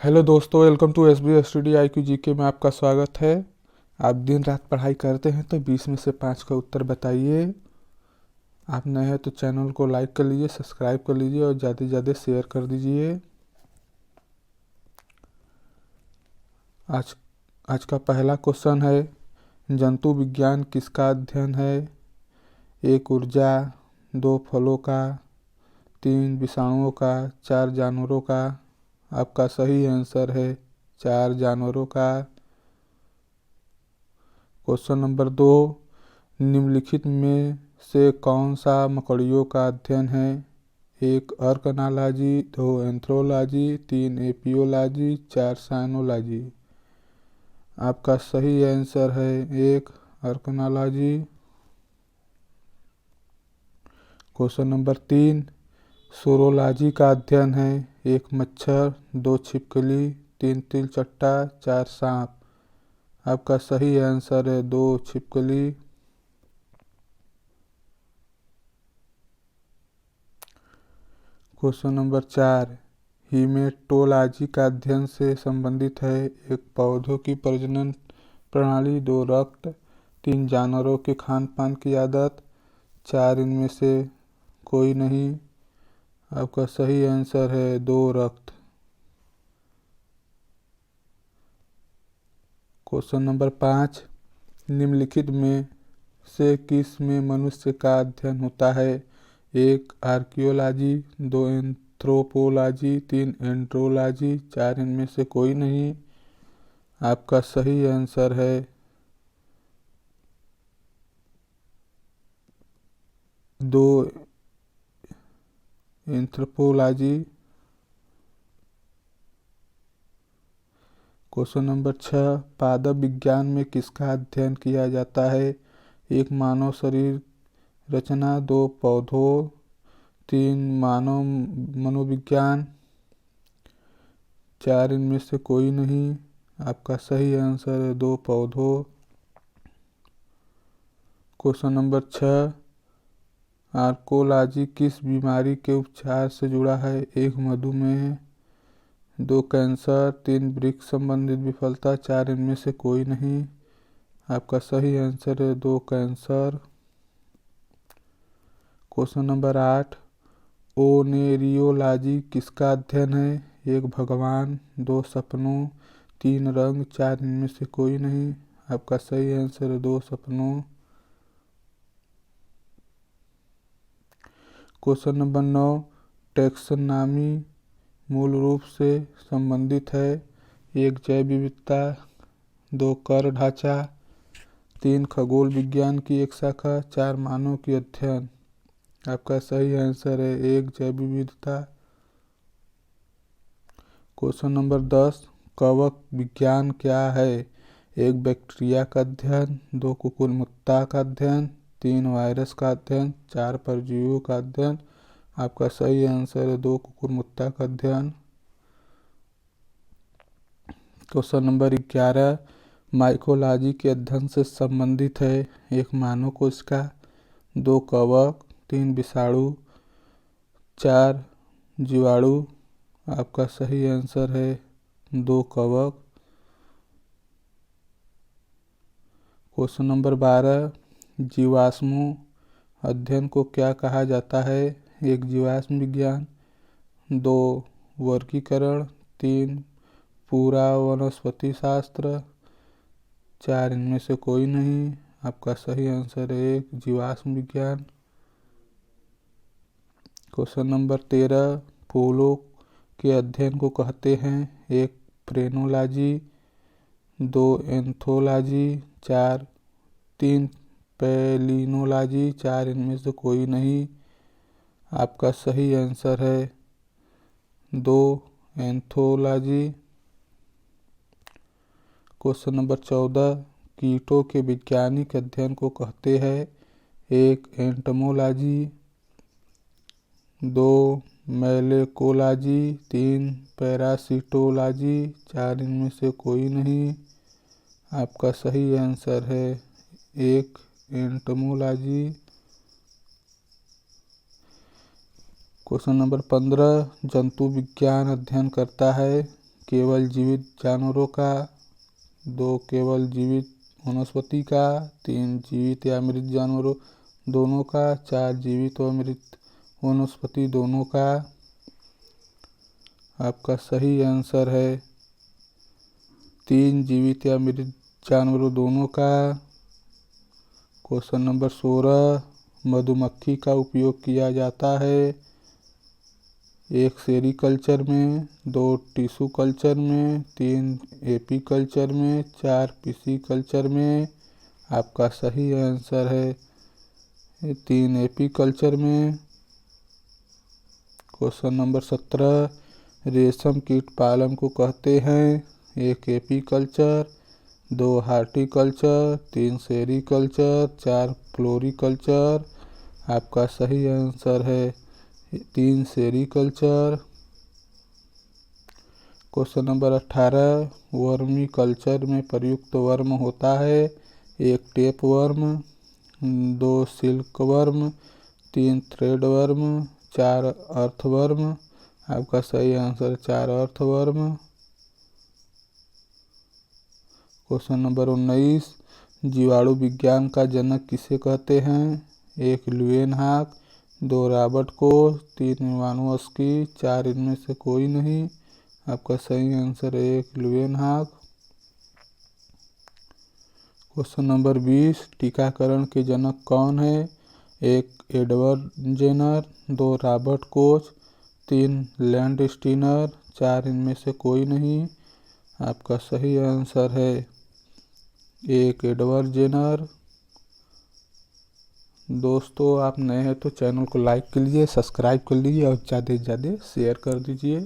Hello दोस्तों, welcome to SB study IQ GK में आपका स्वागत है। आप दिन रात पढ़ाई करते हैं तो 20 में से 5 का उत्तर बताइए। आप नए हैं तो चैनल को लाइक कर लीजिए, सब्सक्राइब कर लीजिए और ज़्यादा से ज़्यादा शेयर कर दीजिए। आज का पहला क्वेश्चन है, जंतु विज्ञान किसका अध्ययन है? 1 ऊर्जा, 2 फलों का, 3 विषाणुओं का, 4 जानवरों का। आपका सही आंसर है 4 जानवरों का। क्वेश्चन नंबर 2, निम्नलिखित में से कौन सा मकड़ियों का अध्ययन है? 1 अर्कनोलॉजी, 2 एंथ्रोलॉजी, 3 एपियोलॉजी, 4 साइनोलॉजी। आपका सही आंसर है 1 अर्कनोलॉजी। क्वेश्चन नंबर 3, सोरोलॉजी का अध्ययन है? 1 मच्छर, 2 छिपकली, 3 तिलचट्टा, 4 सांप। आपका सही आंसर है 2 छिपकली। क्वेश्चन नंबर 4, हीमेटोलॉजी का अध्ययन से संबंधित है? 1 पौधों की प्रजनन प्रणाली, 2 रक्त, 3 जानवरों के खान पान की आदत, 4 इनमें से कोई नहीं। आपका सही आंसर है 2 रक्त। क्वेश्चन नंबर 5, निम्नलिखित में से किस में मनुष्य का अध्ययन होता है? 1 आर्कियोलॉजी, 2 एंथ्रोपोलॉजी, 3 एंड्रोलॉजी, 4 इनमें से कोई नहीं। आपका सही आंसर है 2 एंथ्रोपोलॉजी। क्वेश्चन नंबर 6, पादप विज्ञान में किसका अध्ययन किया जाता है? 1 मानव शरीर रचना, 2 पौधों, 3 मानव मनोविज्ञान, 4 इनमें से कोई नहीं। आपका सही आंसर है 2 पौधों। क्वेश्चन नंबर 6, आर्कोलॉजी किस बीमारी के उपचार से जुड़ा है? 1 मधुमेह, 2 कैंसर, 3 वृक्क संबंधित विफलता, 4 इनमें से कोई नहीं। आपका सही आंसर है 2 कैंसर। क्वेश्चन नंबर 8, ओनेरियोलॉजी किसका अध्ययन है? 1 भगवान, 2 सपनों, 3 रंग, 4 इनमें से कोई नहीं। आपका सही आंसर है 2 सपनों। क्वेश्चन नंबर 9, टैक्सोनॉमी मूल रूप से संबंधित है? 1 जैव विविधता, 2 कर ढांचा, 3 खगोल विज्ञान की एक शाखा, 4 मानव की अध्ययन। आपका सही आंसर है 1 जैव विविधता। क्वेश्चन नंबर 10, कवक विज्ञान क्या है? 1 बैक्टीरिया का अध्ययन, 2 कुकुरमुत्ता का अध्ययन, 3 वायरस का अध्ययन, 4 परजीवियों का अध्ययन। आपका सही आंसर है 2 कुकुरमुत्ता का अध्ययन। क्वेश्चन नंबर 11, माइकोलॉजी के अध्ययन से संबंधित है? 1 मानव कोशिका, 2 कवक, 3 विषाणु, 4 जीवाणु। आपका सही आंसर है 2 कवक। क्वेश्चन नंबर 12, जीवाश्मों अध्ययन को क्या कहा जाता है? 1 जीवाश्म विज्ञान, 2 वर्गीकरण, 3 पूरा वनस्पति शास्त्र, 4 इनमें से कोई नहीं। आपका सही आंसर है 1 जीवाश्म विज्ञान। क्वेश्चन नंबर 13, फूलों के अध्ययन को कहते हैं? 1 फ्रेनोलॉजी, 2 एंथोलॉजी, 3 पैलिनोलॉजी, 4 इनमें से कोई नहीं। आपका सही आंसर है 2 एंथोलॉजी। क्वेश्चन नंबर 14, कीटों के वैज्ञानिक अध्ययन को कहते हैं? 1 एंटोमोलॉजी, 2 मैलेकोलॉजी, 3 पैरासिटोलॉजी, 4 इनमें से कोई नहीं। आपका सही आंसर है 1 एंटोमोलॉजी। क्वेश्चन नंबर 15, जंतु विज्ञान अध्ययन करता है केवल जीवित जानवरों का, 2 केवल जीवित वनस्पति का, 3 जीवित या मृत जानवरों दोनों का, 4 जीवित व मृत वनस्पति दोनों का। आपका सही आंसर है 3 जीवित या मृत जानवरों दोनों का। क्वेश्चन नंबर 16, मधुमक्खी का उपयोग किया जाता है 1 सेरीकल्चर में, 2 टिश्यू कल्चर में, 3 एपी कल्चर में, 4 पीसी कल्चर में। आपका सही आंसर है 3 एपी कल्चर में। क्वेश्चन नंबर 17, रेशम कीट पालन को कहते हैं 1 AP culture, 2 horticulture, 3 sericulture, 4 floriculture. आपका सही आंसर है 3 sericulture. Question number 18, vermi culture में प्रयुक्त वर्म होता है 1 tape worm, 2 silk worm, 3 thread worm, 4 earthworm. आपका सही आंसर 4 अर्थवर्म। क्वेश्चन नंबर 19, जीवाणु विज्ञान का जनक किसे कहते हैं 1 ल्यूवेनहॉक, 2 रॉबर्ट कोच, 3 इवानोव्स्की, 4 इनमें से कोई नहीं। आपका सही आंसर है 1 ल्यूवेनहॉक। क्वेश्चन नंबर 20, टीकाकरण के जनक कौन है 1 Edward Jenner, 2 Robert Koch, 3 Landsteiner, 4 इनमें से कोई नहीं। आपका सही आंसर है 1 एडवर्ड जेनर। दोस्तों आप नए हैं तो चैनल को लाइक कर लीजिए, सब्सक्राइब कर लीजिए और ज़्यादा से ज़्यादा शेयर कर दीजिए।